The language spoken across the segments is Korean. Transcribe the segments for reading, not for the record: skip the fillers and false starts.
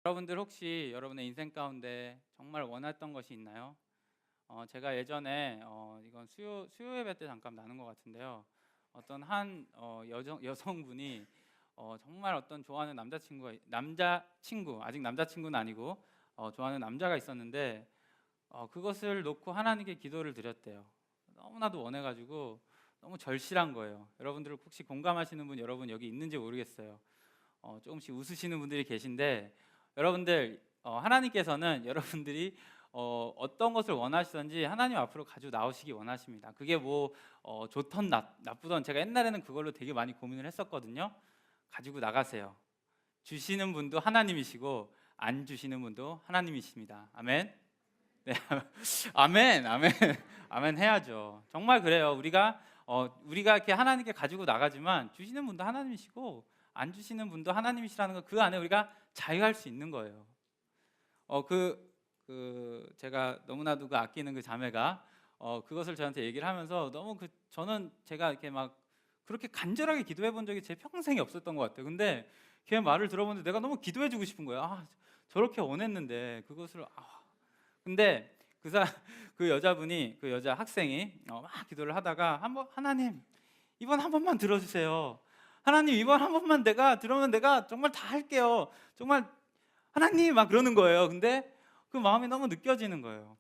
여러분들 혹시 여러분의 인생 가운데 정말 원했던 것이 있나요? 제가 예전에 이건 수요 예배 때 잠깐 나눈 것 같은데요. 어떤 한 여성분이 정말 어떤 좋아하는 남자친구 아직 남자친구는 아니고 좋아하는 남자가 있었는데 그것을 놓고 하나님께 기도를 드렸대요. 너무나도 원해가지고 너무 절실한 거예요. 여러분들 혹시 공감하시는 분 여러분 여기 있는지 모르겠어요. 조금씩 웃으시는 분들이 계신데 여러분들 하나님께서는 여러분들이 어떤 것을 원하시든지 하나님 앞으로 가지고 나오시기 원하십니다. 그게 뭐 좋던 나쁘던 제가 옛날에는 그걸로 되게 많이 고민을 했었거든요. 가지고 나가세요. 주시는 분도 하나님이시고 안 주시는 분도 하나님이십니다. 아멘. 네, 아멘, 아멘, 아멘 해야죠. 정말 그래요. 우리가 이렇게 하나님께 가지고 나가지만 주시는 분도 하나님이시고 안 주시는 분도 하나님이시라는 거 그 안에 우리가 자유할 수 있는 거예요. 제가 너무나도 아끼는 그 자매가 그것을 저한테 얘기를 하면서 너무 저는 제가 이렇게 막 그렇게 간절하게 기도해 본 적이 제 평생에 없었던 것 같아요. 근데 걔 말을 들어보는데 내가 너무 기도해 주고 싶은 거예요. 저렇게 원했는데 그것을 근데 그 여자분이 그 여자 학생이 막 기도를 하다가 하나님 이번 한 번만 들어주세요. 하나님 이번 한 번만 내가 들으면 내가 정말 다 할게요. 정말 하나님 막 그러는 거예요. 근데 그 마음이 너무 느껴지는 거예요.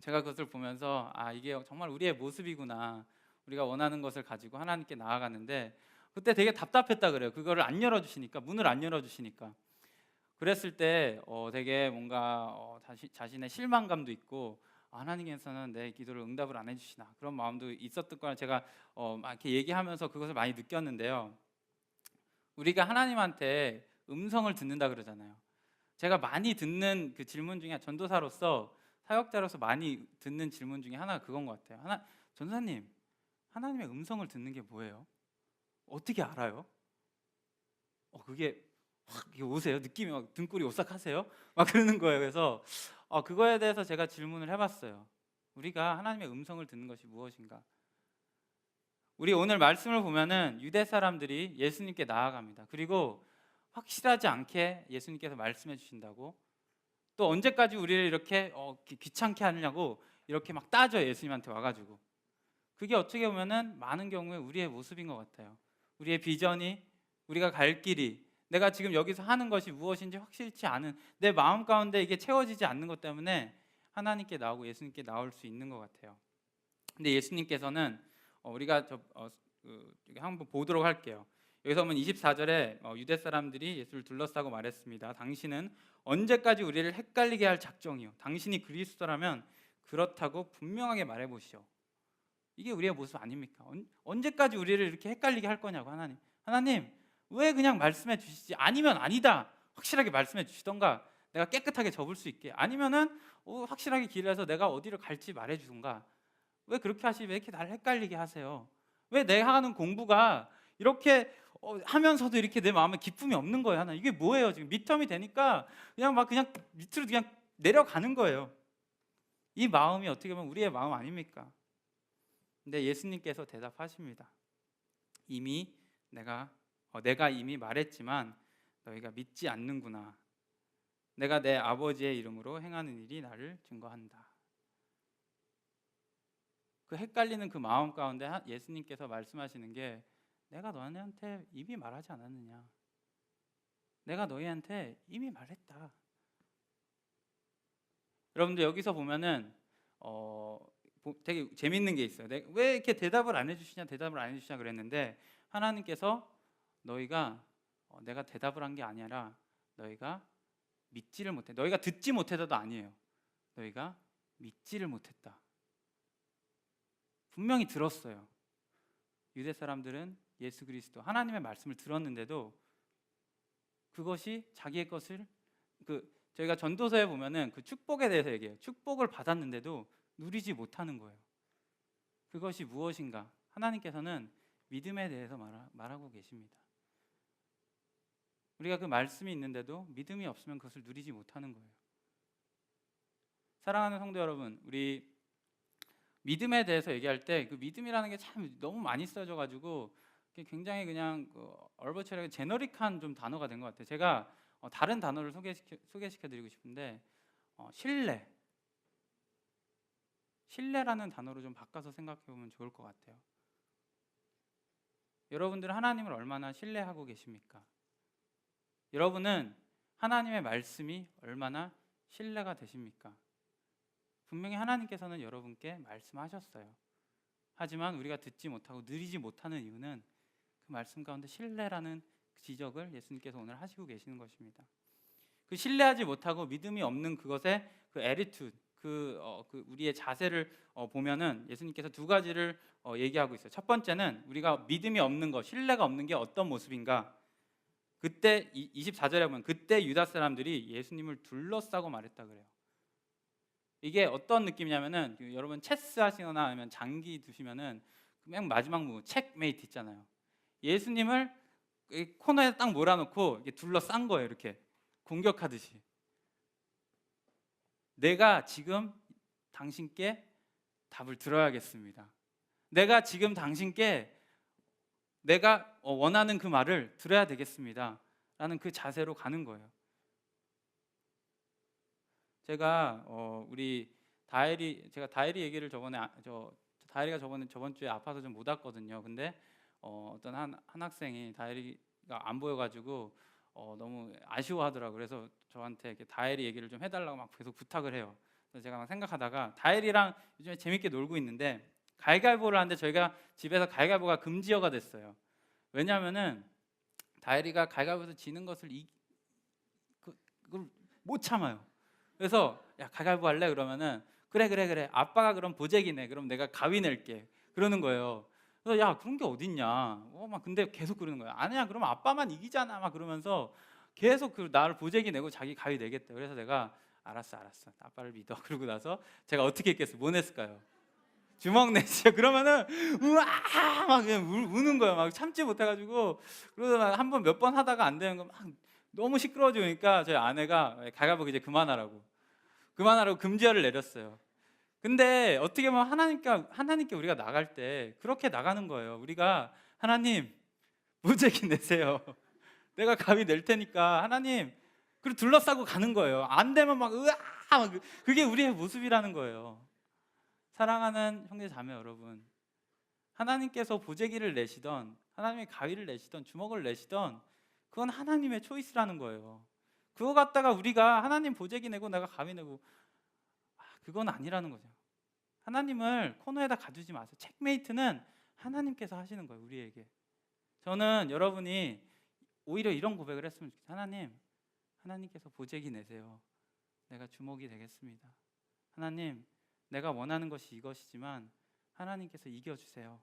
제가 그것을 보면서 이게 정말 우리의 모습이구나. 우리가 원하는 것을 가지고 하나님께 나아가는데 그때 되게 답답했다 그래요. 그거를 안 열어주시니까, 문을 안 열어주시니까. 그랬을 때 되게 뭔가 자신의 실망감도 있고 하나님께서는 내 기도를 응답을 안 해주시나 그런 마음도 있었던 걸 제가 막 이렇게 얘기하면서 그것을 많이 느꼈는데요. 우리가 하나님한테 음성을 듣는다 그러잖아요. 제가 많이 듣는 그 질문 중에 전도사로서 사역자로서 많이 듣는 질문 중에 하나가 그건 것 같아요. 전도사님, 하나님의 음성을 듣는 게 뭐예요? 어떻게 알아요? 그게 확 오세요? 느낌이 막 등골이 오싹하세요? 막 그러는 거예요. 그래서 그거에 대해서 제가 질문을 해봤어요. 우리가 하나님의 음성을 듣는 것이 무엇인가? 우리 오늘 말씀을 보면은 유대 사람들이 예수님께 나아갑니다. 그리고 확실하지 않게 예수님께서 말씀해 주신다고 또 언제까지 우리를 이렇게 귀찮게 하느냐고 이렇게 막 따져 예수님한테 와가지고 그게 어떻게 보면은 많은 경우에 우리의 모습인 것 같아요. 우리의 비전이 우리가 갈 길이 내가 지금 여기서 하는 것이 무엇인지 확실치 않은 내 마음 가운데 이게 채워지지 않는 것 때문에 하나님께 나오고 예수님께 나올 수 있는 것 같아요. 근데 예수님께서는 우리가 한번 보도록 할게요. 여기서 보면 24절에 유대 사람들이 예수를 둘러싸고 말했습니다. 당신은 언제까지 우리를 헷갈리게 할 작정이요? 당신이 그리스도라면 그렇다고 분명하게 말해보시오. 이게 우리의 모습 아닙니까? 언제까지 우리를 이렇게 헷갈리게 할 거냐고 하나님 왜 그냥 말씀해 주시지? 아니면 아니다 확실하게 말씀해 주시던가 내가 깨끗하게 접을 수 있게 아니면은 확실하게 길을 해서 내가 어디를 갈지 말해 주던가 왜 그렇게 하시지? 왜 이렇게 나를 헷갈리게 하세요? 왜 내가 하는 공부가 이렇게 하면서도 이렇게 내 마음에 기쁨이 없는 거예요? 이게 뭐예요? 지금 midterm이 되니까 그냥 밑으로 그냥 내려가는 거예요. 이 마음이 어떻게 보면 우리의 마음 아닙니까? 근데 예수님께서 대답하십니다. 이미 내가 이미 말했지만 너희가 믿지 않는구나. 내가 내 아버지의 이름으로 행하는 일이 나를 증거한다. 그 헷갈리는 그 마음 가운데 예수님께서 말씀하시는 게 내가 너희한테 이미 말하지 않았느냐. 내가 너희한테 이미 말했다. 여러분들 여기서 보면은 되게 재밌는 게 있어요. 왜 이렇게 대답을 안 해주시냐 그랬는데 하나님께서 너희가 내가 대답을 한 게 아니라 너희가 믿지를 못해. 너희가 듣지 못해서도 아니에요. 너희가 믿지를 못했다. 분명히 들었어요. 유대 사람들은 예수 그리스도 하나님의 말씀을 들었는데도 그것이 자기의 것을 저희가 전도서에 보면은 그 축복에 대해서 얘기해요. 축복을 받았는데도 누리지 못하는 거예요. 그것이 무엇인가? 하나님께서는 믿음에 대해서 말하고 계십니다. 우리가 그 말씀이 있는데도 믿음이 없으면 그것을 누리지 못하는 거예요. 사랑하는 성도 여러분, 우리 믿음에 대해서 얘기할 때 그 믿음이라는 게 참 너무 많이 써져가지고 굉장히 그냥 얼버처리하게 제너릭한 좀 단어가 된 것 같아요. 제가 다른 단어를 소개시켜드리고 싶은데 신뢰라는 단어로 좀 바꿔서 생각해보면 좋을 것 같아요. 여러분들은 하나님을 얼마나 신뢰하고 계십니까? 여러분은 하나님의 말씀이 얼마나 신뢰가 되십니까? 분명히 하나님께서는 여러분께 말씀하셨어요. 하지만 우리가 듣지 못하고 누리지 못하는 이유는 그 말씀 가운데 신뢰라는 지적을 예수님께서 오늘 하시고 계시는 것입니다. 그 신뢰하지 못하고 믿음이 없는 그것의 그 attitude, 그 우리의 자세를 보면은 예수님께서 두 가지를 얘기하고 있어요. 첫 번째는 우리가 믿음이 없는 것, 신뢰가 없는 게 어떤 모습인가? 그때 24절에 보면 그때 유다 사람들이 예수님을 둘러싸고 말했다 그래요. 이게 어떤 느낌이냐면은 여러분 체스 하시거나 아니면 장기 두시면은 맨 마지막 무 체크메이트 있잖아요. 예수님을 코너에 딱 몰아놓고 이렇게 둘러싼 거예요. 이렇게 공격하듯이. 내가 지금 당신께 답을 들어야겠습니다. 내가 지금 당신께 내가 원하는 그 말을 들어야 되겠습니다. 라는 그 자세로 가는 거예요. 제가 제가 다혜리 얘기를 다혜리가 저번 주에 아파서 좀 못 왔거든요. 근데 어떤 한 학생이 다혜리가 안 보여가지고 너무 아쉬워하더라고요. 그래서 저한테 이렇게 다혜리 얘기를 좀 해달라고 막 계속 부탁을 해요. 그래서 제가 막 생각하다가 다혜리랑 요즘에 재밌게 놀고 있는데 가위바위보를 하는데 저희가 집에서 가위바위보가 금지어가 됐어요. 왜냐하면은 다혜리가 가위바위보에서 지는 것을 그걸 못 참아요. 그래서 야 가위바위보 할래? 그러면은 그래 아빠가 그럼 보재기네. 그럼 내가 가위 낼게. 그러는 거예요. 그래서 야 그런 게 어딨냐. 막 근데 계속 그러는 거예요. 아니야 그럼 아빠만 이기잖아. 막 그러면서 계속 나를 보재기 내고 자기 가위 내겠대. 그래서 내가 알았어 아빠를 믿어. 그러고 나서 제가 어떻게 했겠어요? 뭐 냈을까요? 주먹 냈어요. 그러면은 우와 막 그냥 우는 거예요. 막 참지 못해가지고 그러다가 한번 몇 번 하다가 안 되는 거 막 너무 시끄러워지니까 저희 아내가 가위바위보 이제 그만하라고 금지어를 내렸어요. 근데 어떻게 보면 하나님께 우리가 나갈 때 그렇게 나가는 거예요. 우리가 하나님 무죄기 내세요. 내가 가위 낼 테니까 하나님 그리고 둘러싸고 가는 거예요. 안 되면 막 으아 그게 우리의 모습이라는 거예요. 사랑하는 형제 자매 여러분, 하나님께서 보재기를 내시던 하나님의 가위를 내시던 주먹을 내시던 그건 하나님의 초이스라는 거예요. 그거 갖다가 우리가 하나님 보재기 내고 내가 가위 내고 그건 아니라는 거죠. 하나님을 코너에다 가두지 마세요. 체크메이트는 하나님께서 하시는 거예요. 우리에게. 저는 여러분이 오히려 이런 고백을 했으면 좋겠어요. 하나님께서 보재기 내세요. 내가 주먹이 되겠습니다. 하나님, 내가 원하는 것이 이것이지만 하나님께서 이겨주세요.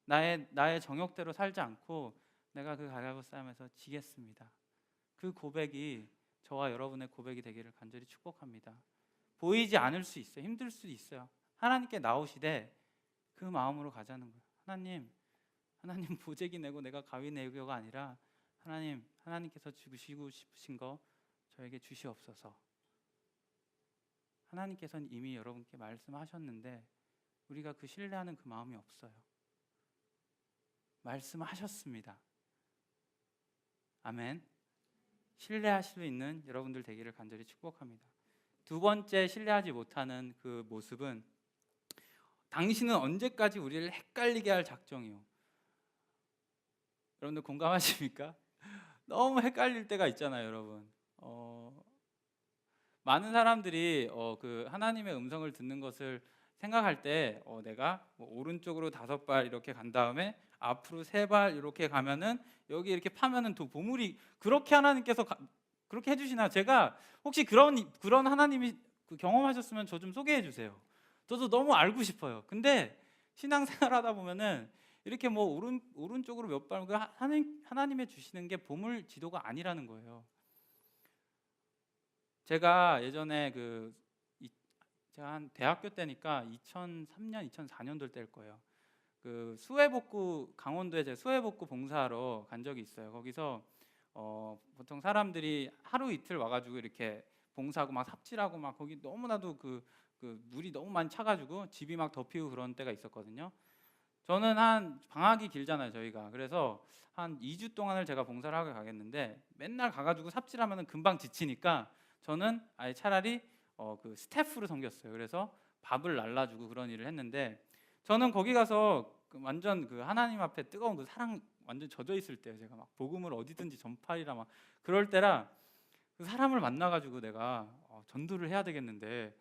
나의 정욕대로 살지 않고 내가 그 가위바위보 싸움에서 지겠습니다. 그 고백이 저와 여러분의 고백이 되기를 간절히 축복합니다. 보이지 않을 수 있어요. 힘들 수 있어요. 하나님께 나오시되 그 마음으로 가자는 거예요. 하나님 보재기 내고 내가 가위 내고가 아니라 하나님께서 주시고 싶으신 거 저에게 주시옵소서. 하나님께서는 이미 여러분께 말씀하셨는데 우리가 그 신뢰하는 그 마음이 없어요. 말씀하셨습니다. 아멘. 신뢰하실 수 있는 여러분들 되기를 간절히 축복합니다. 두 번째 신뢰하지 못하는 그 모습은 당신은 언제까지 우리를 헷갈리게 할 작정이요. 여러분들 공감하십니까? 너무 헷갈릴 때가 있잖아요, 여러분. 많은 사람들이 그 하나님의 음성을 듣는 것을 생각할 때 내가 오른쪽으로 5발 이렇게 간 다음에 앞으로 3발 이렇게 가면은 여기 이렇게 파면은 또 보물이 그렇게 하나님께서 그렇게 해주시나? 제가 혹시 그런 하나님이 경험하셨으면 저 좀 소개해 주세요. 저도 너무 알고 싶어요. 근데 신앙생활하다 보면은 이렇게 뭐 오른쪽으로 몇 발 하나님의 주시는 게 보물 지도가 아니라는 거예요. 제가 예전에 제가 한 대학교 때니까 2003년, 2004년도 때일 거예요. 그 수해복구 강원도에 제가 수해복구 봉사하러 간 적이 있어요. 거기서 보통 사람들이 하루 이틀 와가지고 이렇게 봉사하고 막 삽질하고 막 거기 너무나도 그 물이 너무 많이 차가지고 집이 막 덮이고 그런 때가 있었거든요. 저는 한 방학이 길잖아요, 저희가. 그래서 한 2주 동안을 제가 봉사를 하고 가겠는데 맨날 가가지고 삽질하면 금방 지치니까 저는 아예 차라리 그 스태프로 섬겼어요. 그래서 밥을 날라주고 그런 일을 했는데 저는 거기 가서 완전 그 하나님 앞에 뜨거운 그 사랑 완전 젖어 있을 때요. 제가 막 복음을 어디든지 전파리라 막 그럴 때라 그 사람을 만나가지고 내가 전도를 해야 되겠는데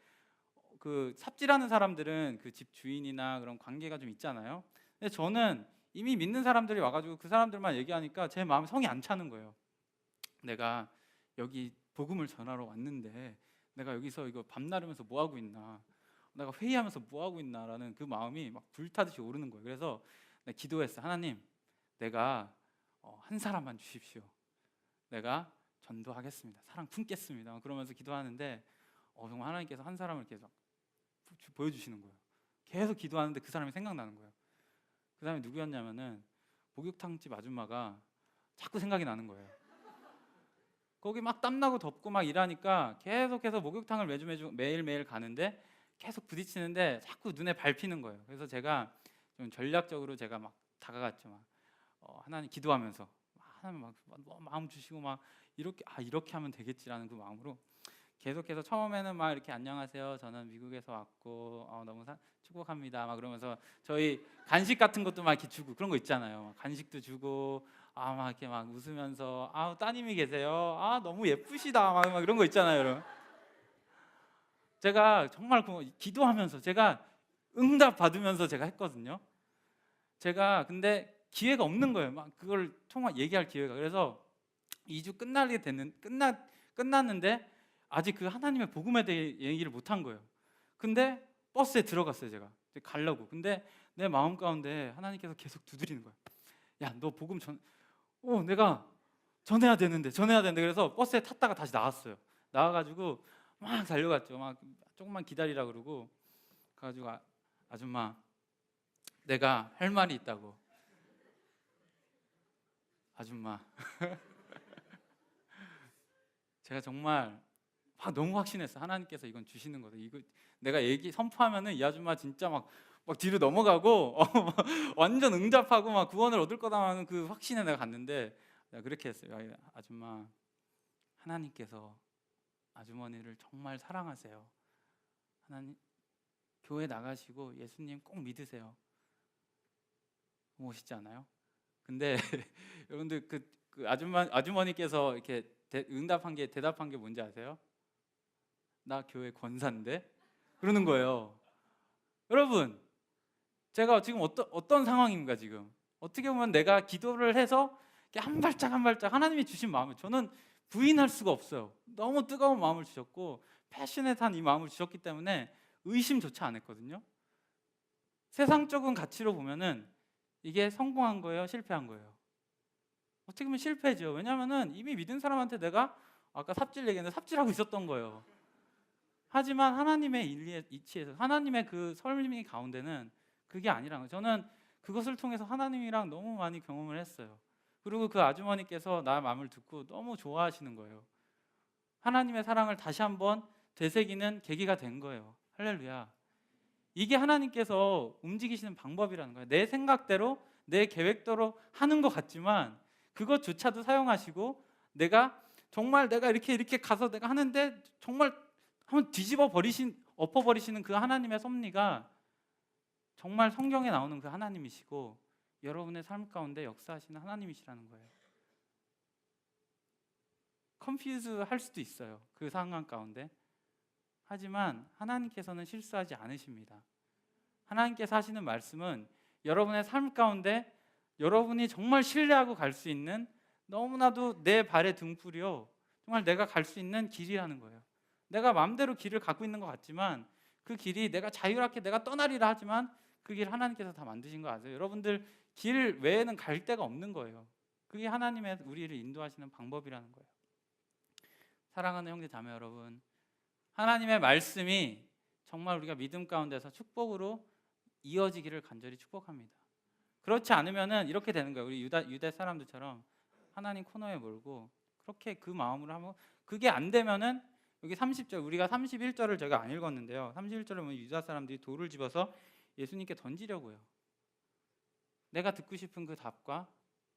그 삽질하는 사람들은 그 집 주인이나 그런 관계가 좀 있잖아요. 근데 저는 이미 믿는 사람들이 와가지고 그 사람들만 얘기하니까 제 마음에 성이 안 차는 거예요. 내가 여기 복음을 전하러 왔는데 내가 여기서 이거 밤 나르면서 뭐 하고 있나, 내가 회의하면서 뭐 하고 있나라는 그 마음이 막 불타듯이 오르는 거예요. 그래서 내가 기도했어. 하나님, 내가 한 사람만 주십시오. 내가 전도하겠습니다. 사랑 품겠습니다. 그러면서 기도하는데 정말 하나님께서 한 사람을 계속 보여주시는 거예요. 계속 기도하는데 그 사람이 생각나는 거예요. 그 사람이 누구였냐면은 목욕탕집 아줌마가 자꾸 생각이 나는 거예요. 거기 막 땀나고 덥고 막 일하니까 계속해서 목욕탕을 매일매일 가는데 계속 부딪히는데 자꾸 눈에 밟히는 거예요. 그래서 제가 좀 전략적으로 제가 막 다가갔죠. 막 하나님 기도하면서 하나님 막 마음 주시고 막 이렇게 하면 되겠지라는 그 마음으로 계속해서 처음에는 막 이렇게 안녕하세요. 저는 미국에서 왔고 너무 축복합니다. 막 그러면서 저희 간식 같은 것도 막 이렇게 주고 그런 거 있잖아요. 간식도 주고 막 이렇게 막 웃으면서 따님이 계세요. 너무 예쁘시다. 막 이런 거 있잖아요, 여러분. 제가 정말 기도하면서 제가 응답 받으면서 제가 했거든요. 제가 근데 기회가 없는 거예요. 막 그걸 얘기할 기회가. 그래서 2주 끝났는데 아직 그 하나님의 복음에 대해 얘기를 못 한 거예요. 근데 버스에 들어갔어요, 제가. 가려고. 근데 내 마음 가운데 하나님께서 계속 두드리는 거예요. 야, 너 복음 내가 전해야 되는데. 그래서 버스에 탔다가 다시 나왔어요. 나와가지고 막 달려갔죠. 막 조금만 기다리라 그러고 가가지고 아줌마, 내가 할 말이 있다고. 아줌마, 제가 정말 너무 확신했어. 하나님께서 이건 주시는 거다. 이거 내가 선포하면은 이 아줌마 진짜 막 뒤로 넘어가고 완전 응답하고 막 구원을 얻을 거다라는 그 확신에 내가 갔는데 내가 그렇게 했어요. 아줌마, 하나님께서 아주머니를 정말 사랑하세요. 하나님, 교회 나가시고 예수님 꼭 믿으세요. 멋있지 않아요? 근데 여러분들 그 아주머니께서 이렇게 대답한 게 뭔지 아세요? 나 교회 권사인데? 그러는 거예요. 여러분, 제가 지금 어떤 상황인가 지금? 어떻게 보면 내가 기도를 해서 한 발짝 한 발짝 하나님이 주신 마음을 저는 부인할 수가 없어요. 너무 뜨거운 마음을 주셨고 패셔넷한 이 마음을 주셨기 때문에 의심조차 안 했거든요. 세상적인 가치로 보면은 이게 성공한 거예요, 실패한 거예요? 어떻게 보면 실패죠. 왜냐하면은 이미 믿은 사람한테 내가 아까 삽질 얘기했는데 삽질하고 있었던 거예요. 하지만 하나님의 인리에 이치에서 하나님의 그 설명 가운데는 그게 아니라는 거예요. 저는 그것을 통해서 하나님이랑 너무 많이 경험을 했어요. 그리고 그 아주머니께서 나 마음을 듣고 너무 좋아하시는 거예요. 하나님의 사랑을 다시 한번 되새기는 계기가 된 거예요. 할렐루야. 이게 하나님께서 움직이시는 방법이라는 거예요. 내 생각대로 내 계획대로 하는 것 같지만 그것조차도 사용하시고 내가 이렇게 가서 내가 하는데 정말 한번 엎어버리시는 그 하나님의 섭리가 정말 성경에 나오는 그 하나님이시고 여러분의 삶 가운데 역사하시는 하나님이시라는 거예요. 컨퓨즈 할 수도 있어요, 그 상황 가운데. 하지만 하나님께서는 실수하지 않으십니다. 하나님께서 하시는 말씀은 여러분의 삶 가운데 여러분이 정말 신뢰하고 갈 수 있는 너무나도 내 발의 등불이요, 정말 내가 갈 수 있는 길이라는 거예요. 내가 마음대로 길을 갖고 있는 것 같지만 그 길이 내가 자유롭게 내가 떠나리라 하지만 그 길 하나님께서 다 만드신 거 아세요? 여러분들 길 외에는 갈 데가 없는 거예요. 그게 하나님의 우리를 인도하시는 방법이라는 거예요. 사랑하는 형제 자매 여러분, 하나님의 말씀이 정말 우리가 믿음 가운데서 축복으로 이어지기를 간절히 축복합니다. 그렇지 않으면은 이렇게 되는 거예요. 우리 유대 사람들처럼 하나님 코너에 몰고 그렇게 그 마음으로 하면 그게 안 되면은 여기 30절 우리가 31절을 제가 안 읽었는데요. 31절에 보면 유다 사람들이 돌을 집어서 예수님께 던지려고요. 내가 듣고 싶은 그 답과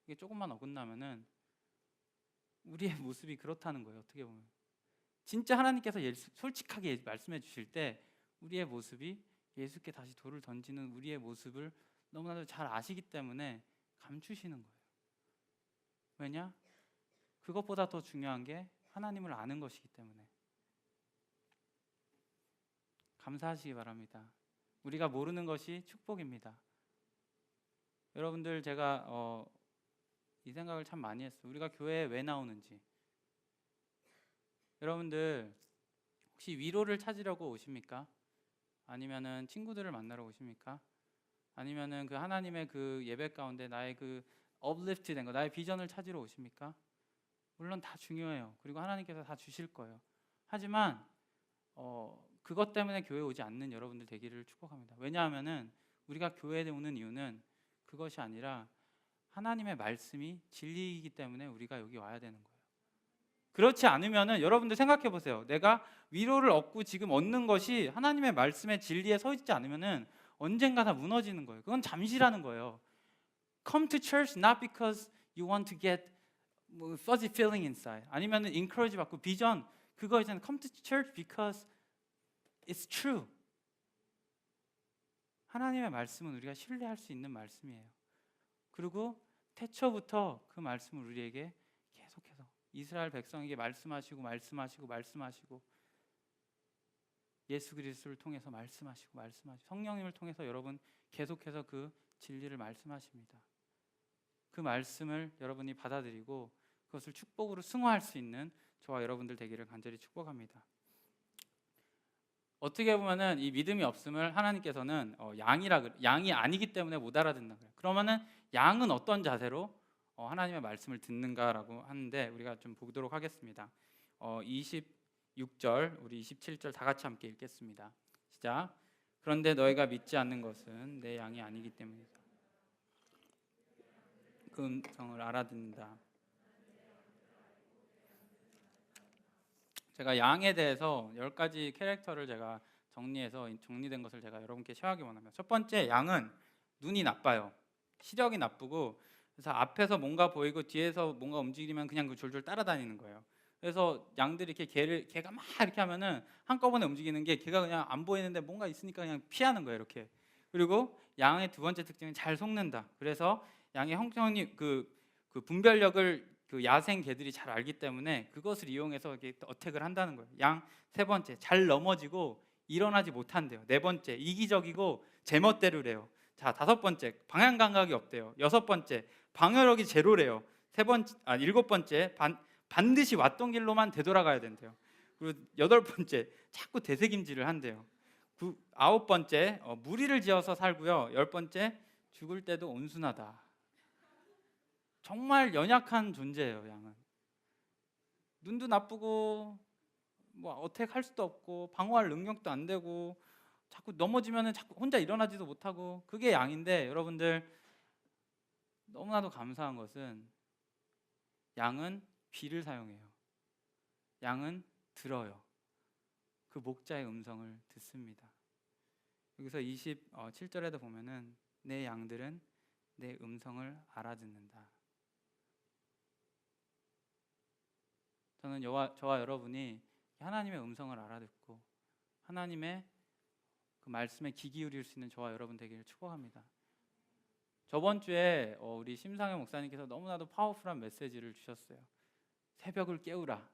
이게 조금만 어긋나면은 우리의 모습이 그렇다는 거예요. 어떻게 보면 진짜 하나님께서 솔직하게 말씀해 주실 때 우리의 모습이 예수께 다시 돌을 던지는 우리의 모습을 너무나도 잘 아시기 때문에 감추시는 거예요. 왜냐? 그것보다 더 중요한 게 하나님을 아는 것이기 때문에. 감사하시기 바랍니다. 우리가 모르는 것이 축복입니다. 여러분들, 제가 이 생각을 참 많이 했어요. 우리가 교회에 왜 나오는지. 여러분들 혹시 위로를 찾으려고 오십니까? 아니면은 친구들을 만나러 오십니까? 아니면은 그 하나님의 그 예배 가운데 나의 그 uplift 된 거, 나의 비전을 찾으러 오십니까? 물론 다 중요해요. 그리고 하나님께서 다 주실 거예요. 하지만 그것 때문에 교회에 오지 않는 여러분들 되기를 축복합니다. 왜냐하면은 우리가 교회에 오는 이유는 그것이 아니라 하나님의 말씀이 진리이기 때문에 우리가 여기 와야 되는 거예요. 그렇지 않으면은 여러분들 생각해 보세요. 내가 위로를 얻고 지금 얻는 것이 하나님의 말씀의 진리에 서 있지 않으면은 언젠가 다 무너지는 거예요. 그건 잠시라는 거예요. Come to church not because you want to get fuzzy feeling inside. 아니면은 encourage 받고 비전 그거 있잖아요. Come to church because it's true. 하나님의 말씀은 우리가 신뢰할 수 있는 말씀이에요. 그리고 태초부터 그 말씀을 우리에게 계속해서 이스라엘 백성에게 말씀하시고 예수 그리스도를 통해서 말씀하시고 성령님을 통해서 여러분 계속해서 그 진리를 말씀하십니다. 그 말씀을 여러분이 받아들이고 그것을 축복으로 승화할 수 있는 저와 여러분들 되기를 간절히 축복합니다. 어떻게 보면은 이 믿음이 없음을 하나님께서는 양이 아니기 때문에 못 알아듣는 거예요. 그러면은 양은 어떤 자세로 하나님의 말씀을 듣는가라고 하는데 우리가 좀 보도록 하겠습니다. 26절, 우리 27절 다 같이 함께 읽겠습니다. 시작. 그런데 너희가 믿지 않는 것은 내 양이 아니기 때문이다. 그 음성을 알아듣는다. 제가 양에 대해서 10가지 캐릭터를 제가 정리된 것을 제가 여러분께 쉐어하기 원합니다. 첫 번째, 양은 눈이 나빠요. 시력이 나쁘고 그래서 앞에서 뭔가 보이고 뒤에서 뭔가 움직이면 그냥 그 졸졸 따라다니는 거예요. 그래서 양들이 이렇게 개가 막 이렇게 하면은 한꺼번에 움직이는 게 걔가 그냥 안 보이는데 뭔가 있으니까 그냥 피하는 거예요, 이렇게. 그리고 양의 두 번째 특징은 잘 속는다. 그래서 양의 형성이 그 분별력을 그 야생 개들이 잘 알기 때문에 그것을 이용해서 이렇게 어택을 한다는 거예요. 양 세 번째, 잘 넘어지고 일어나지 못한대요. 네 번째, 이기적이고 제멋대로래요. 자, 다섯 번째, 방향 감각이 없대요. 여섯 번째, 방어력이 제로래요. 일곱 번째, 반드시 왔던 길로만 되돌아가야 된대요. 그리고 여덟 번째, 자꾸 되새김질을 한대요. 아홉 번째, 무리를 지어서 살고요. 열 번째, 죽을 때도 온순하다. 정말 연약한 존재예요, 양은. 눈도 나쁘고 뭐 어택할 수도 없고 방어할 능력도 안 되고 자꾸 넘어지면은 자꾸 혼자 일어나지도 못하고 그게 양인데, 여러분들 너무나도 감사한 것은 양은 귀를 사용해요. 양은 들어요. 그 목자의 음성을 듣습니다. 여기서 27절에도 보면은 내 양들은 내 음성을 알아듣는다. 저는 저와 여러분이 하나님의 음성을 알아듣고 하나님의 그 말씀에 귀 기울일 수 있는 저와 여러분 되기를 축복합니다. 저번 주에 우리 심상현 목사님께서 너무나도 파워풀한 메시지를 주셨어요. 새벽을 깨우라.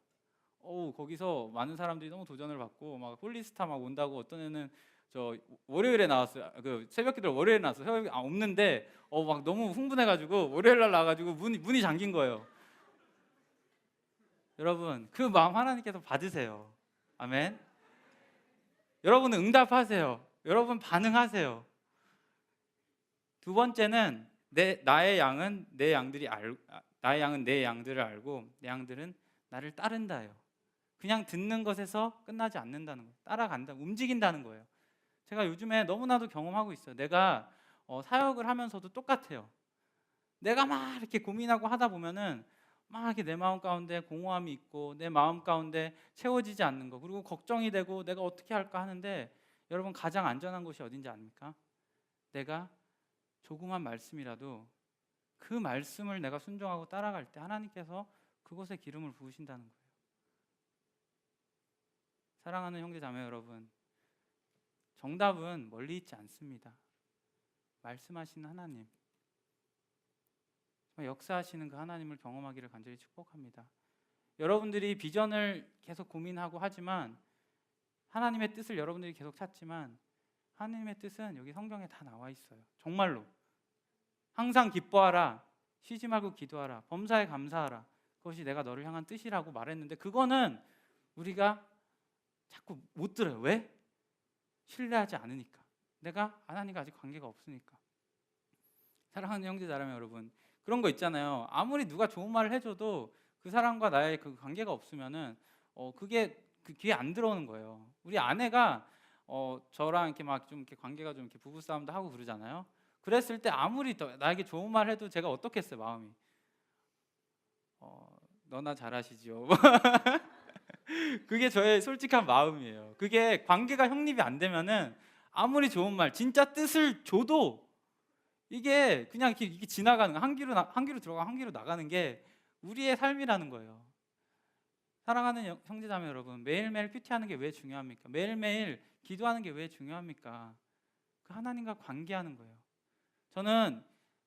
거기서 많은 사람들이 너무 도전을 받고 막 홀리스타 막 온다고, 어떤 애는 저 월요일에 나왔어요. 그 새벽기도 월요일에 나왔어요. 새벽이 없는데 막 너무 흥분해가지고 월요일 날 나와가지고 문이 잠긴 거예요. 여러분, 그 마음 하나님께서 받으세요. 아멘. 여러분은 응답하세요. 여러분 반응하세요. 두 번째는 나의 양은 내 양들을 알고 내 양들은 나를 따른다예요. 그냥 듣는 것에서 끝나지 않는다는 거예요. 따라간다, 움직인다는 거예요. 제가 요즘에 너무나도 경험하고 있어요. 내가 사역을 하면서도 똑같아요. 내가 막 이렇게 고민하고 하다 보면은 막 이렇게 내 마음 가운데 공허함이 있고 내 마음 가운데 채워지지 않는 거, 그리고 걱정이 되고 내가 어떻게 할까 하는데, 여러분 가장 안전한 곳이 어딘지 압니까? 내가 조그만 말씀이라도 그 말씀을 내가 순종하고 따라갈 때 하나님께서 그곳에 기름을 부으신다는 거예요. 사랑하는 형제 자매 여러분, 정답은 멀리 있지 않습니다. 말씀하시는 하나님, 역사하시는 그 하나님을 경험하기를 간절히 축복합니다. 여러분들이 비전을 계속 고민하고 하지만, 하나님의 뜻을 여러분들이 계속 찾지만, 하나님의 뜻은 여기 성경에 다 나와 있어요. 정말로 항상 기뻐하라, 쉬지 말고 기도하라, 범사에 감사하라, 그것이 내가 너를 향한 뜻이라고 말했는데, 그거는 우리가 자꾸 못 들어요. 왜? 신뢰하지 않으니까. 내가 하나님과 아직 관계가 없으니까. 사랑하는 형제 자매 여러분, 그런 거 있잖아요. 아무리 누가 좋은 말을 해줘도 그 사람과 나의 그 관계가 없으면은 그게 그 귀에 안 들어오는 거예요. 우리 아내가 저랑 이렇게 막 좀 이렇게 관계가 좀 이렇게 부부 싸움도 하고 그러잖아요. 그랬을 때 아무리 나에게 좋은 말 해도 제가 어떻겠어요, 마음이. 너나 잘하시죠. 그게 저의 솔직한 마음이에요. 그게 관계가 형립이 안 되면은 아무리 좋은 말, 진짜 뜻을 줘도 이게 그냥 이게 지나가는 거, 한 귀로 들어가 한 귀로 나가는 게 우리의 삶이라는 거예요. 사랑하는 형제자매 여러분, 매일매일 큐티하는 게 왜 중요합니까? 매일매일 기도하는 게 왜 중요합니까? 그 하나님과 관계하는 거예요. 저는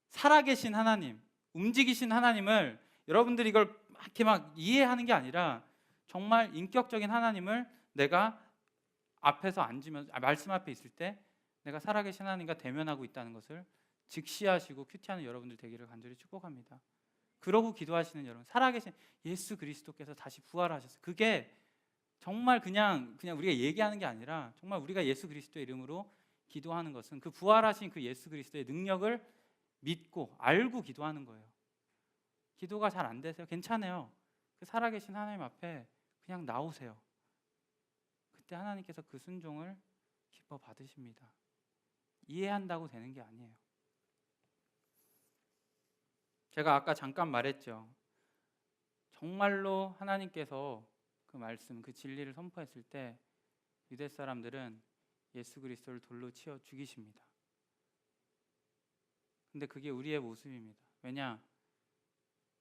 살아계신 하나님, 움직이신 하나님을, 여러분들이 이걸 이렇게 막 이해하는 게 아니라 정말 인격적인 하나님을 내가 앞에서 앉으면서 말씀 앞에 있을 때 내가 살아계신 하나님과 대면하고 있다는 것을 직시하시고 큐티하는 여러분들 되기를 간절히 축복합니다. 그러고 기도하시는 여러분, 살아계신 예수 그리스도께서 다시 부활하셨어요. 그게 정말 그냥 우리가 얘기하는 게 아니라 정말 우리가 예수 그리스도의 이름으로 기도하는 것은 그 부활하신 그 예수 그리스도의 능력을 믿고 알고 기도하는 거예요. 기도가 잘 안 되세요? 괜찮아요. 그 살아계신 하나님 앞에 그냥 나오세요. 그때 하나님께서 그 순종을 기뻐 받으십니다. 이해한다고 되는 게 아니에요. 제가 아까 잠깐 말했죠. 정말로 하나님께서 그 말씀, 그 진리를 선포했을 때 유대 사람들은 예수 그리스도를 돌로 치어 죽이십니다. 근데 그게 우리의 모습입니다. 왜냐?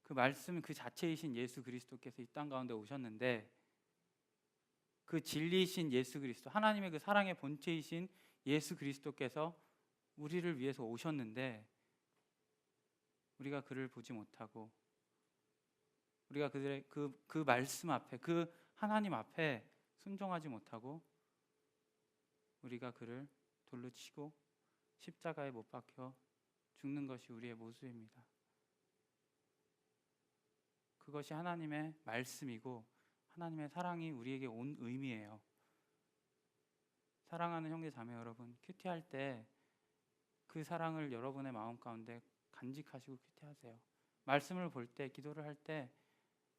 그 말씀 그 자체이신 예수 그리스도께서 이 땅 가운데 오셨는데, 그 진리이신 예수 그리스도, 하나님의 그 사랑의 본체이신 예수 그리스도께서 우리를 위해서 오셨는데 우리가 그를 보지 못하고, 우리가 그들의 그 말씀 앞에, 그 하나님 앞에 순종하지 못하고 우리가 그를 돌로 치고 십자가에 못 박혀 죽는 것이 우리의 모습입니다. 그것이 하나님의 말씀이고 하나님의 사랑이 우리에게 온 의미예요. 사랑하는 형제 자매 여러분, 큐티할 때 그 사랑을 여러분의 마음 가운데 간직하시고 큐티하세요. 말씀을 볼 때, 기도를 할 때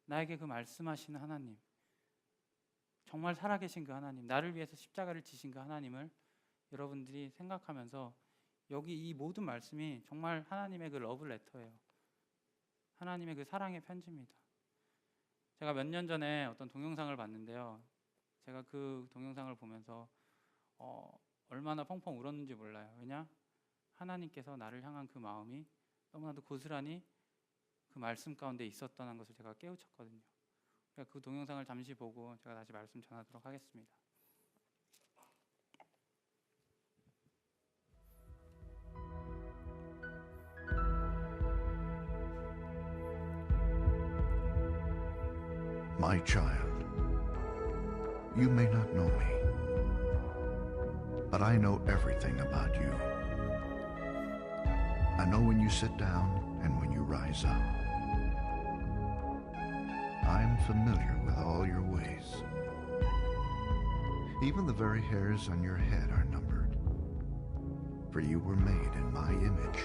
나에게 그 말씀하시는 하나님, 정말 살아계신 그 하나님, 나를 위해서 십자가를 지신 그 하나님을 여러분들이 생각하면서, 여기 이 모든 말씀이 정말 하나님의 그 러브레터예요. 하나님의 그 사랑의 편지입니다. 제가 몇 년 전에 어떤 동영상을 봤는데요, 제가 그 동영상을 보면서 얼마나 펑펑 울었는지 몰라요. 왜냐? 하나님께서 나를 향한 그 마음이 너무나도 고스란히 그 말씀 가운데 있었다는 것을 제가 깨우쳤거든요. 그 동영상을 잠시 보고 제가 다시 말씀 전하도록 하겠습니다. My child, you may not know me, but I know everything about you. I know when you sit down and when you rise up. I am familiar with all your ways. Even the very hairs on your head are numbered, for you were made in my image.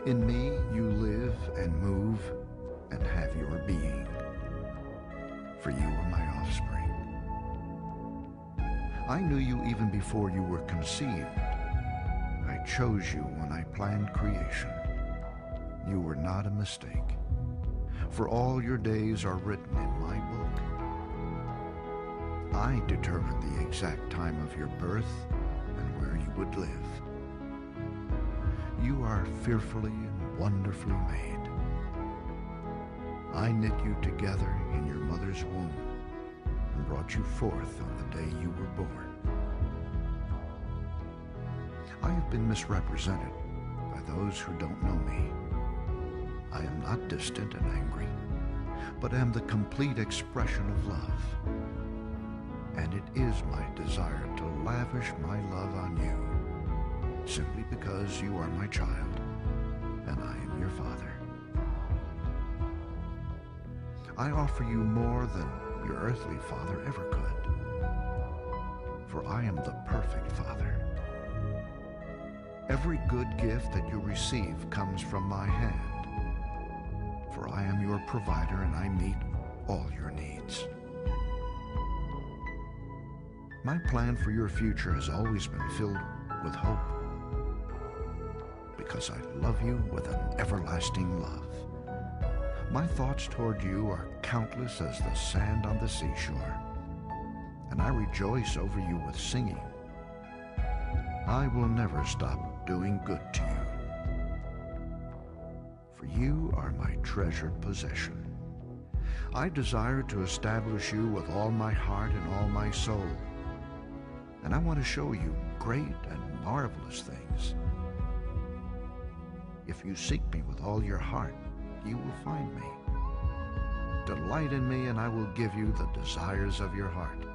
In me you live and move and have your being, for you are my offspring. I knew you even before you were conceived. I chose you when I planned creation. You were not a mistake, for all your days are written in my book. I determined the exact time of your birth and where you would live. you are fearfully and wonderfully made. I knit you together in your mother's womb and brought you forth on the day you were born. I have been misrepresented by those who don't know me. I am not distant and angry, but am the complete expression of love. And it is my desire to lavish my love on you, simply because you are my child and I am your father. I offer you more than your earthly father ever could, for I am the perfect father. Every good gift that you receive comes from my hand, for I am your provider and I meet all your needs. My plan for your future has always been filled with hope, because I love you with an everlasting love. My thoughts toward you are countless as the sand on the seashore, and I rejoice over you with singing. I will never stop doing good to you, for you are my treasured possession. I desire to establish you with all my heart and all my soul, and I want to show you great and marvelous things. If you seek me with all your heart, you will find me. Delight in me, and I will give you the desires of your heart,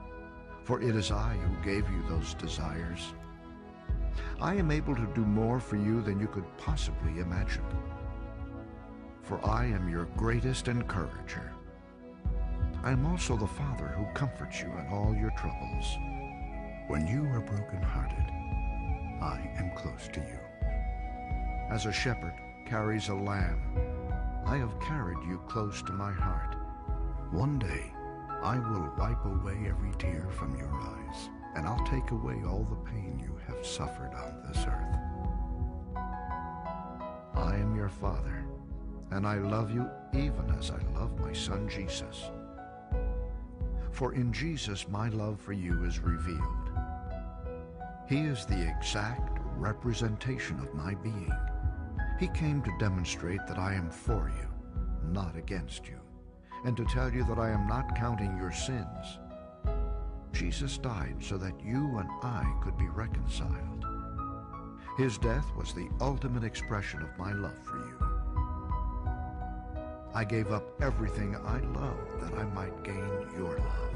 for it is I who gave you those desires. I am able to do more for you than you could possibly imagine, for I am your greatest encourager. I am also the Father who comforts you in all your troubles. When you are brokenhearted, I am close to you. As a shepherd carries a lamb, I have carried you close to my heart. One day, I will wipe away every tear from your eyes, and I'll take away all the pain you have suffered on this earth. I am your Father, and I love you even as I love my Son Jesus. For in Jesus my love for you is revealed. He is the exact representation of my being. He came to demonstrate that I am for you, not against you, and to tell you that I am not counting your sins. Jesus died so that you and I could be reconciled. His death was the ultimate expression of my love for you. I gave up everything I loved that I might gain your love.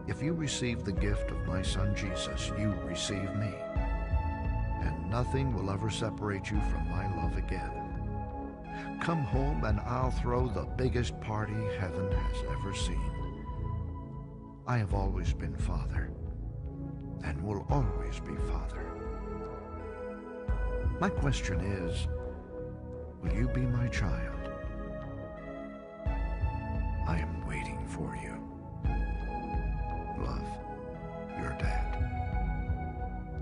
If you receive the gift of my Son Jesus, you receive me, and nothing will ever separate you from my love again. Come home and I'll throw the biggest party heaven has ever seen. I have always been Father, and will always be Father. My question is, will you be my child? I am waiting for you. Love, your dad,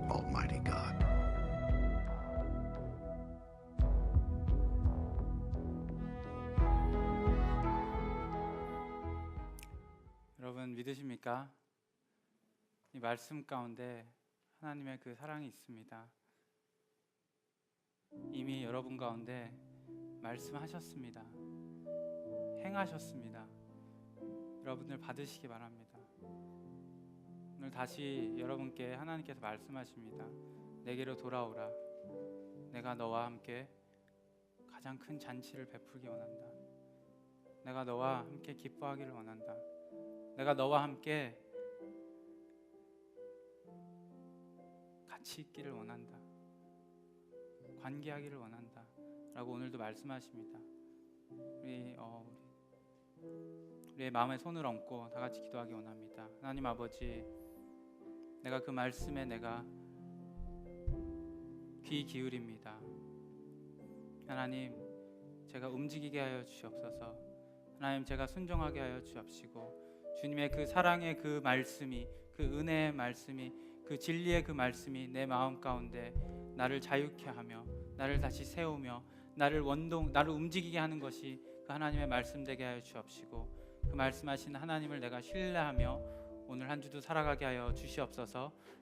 Almighty God. 여러분 믿으십니까? 이 말씀 가운데 하나님의 그 사랑이 있습니다. 이미 여러분 가운데 말씀하셨습니다. 행하셨습니다. 여러분들 받으시기 바랍니다. 오늘 다시 여러분께 하나님께서 말씀하십니다. 내게로 돌아오라. 내가 너와 함께 가장 큰 잔치를 베풀기 원한다. 내가 너와 함께 기뻐하기를 원한다. 내가 너와 함께 같이 있기를 원한다. 관계하기를 원한다. 라고 오늘도 말씀하십니다. 우리의 마음에 손을 얹고 다 같이 기도하기 원합니다. 하나님 아버지, 내가 그 말씀에 내가 귀 기울입니다. 하나님, 제가 움직이게 하여 주시옵소서. 하나님, 제가 순종하게 하여 주옵시고, 주님의 그 사랑의 그 말씀이, 그 은혜의 말씀이, 그 진리의 그 말씀이 내 마음 가운데 나를 자유케 하며 나를 다시 세우며 나를 움직이게 하는 것이 그 하나님의 말씀 되게 하여 주옵시고, 그 말씀하신 하나님을 내가 신뢰하며 오늘 한 주도 살아가게 하여 주시옵소서.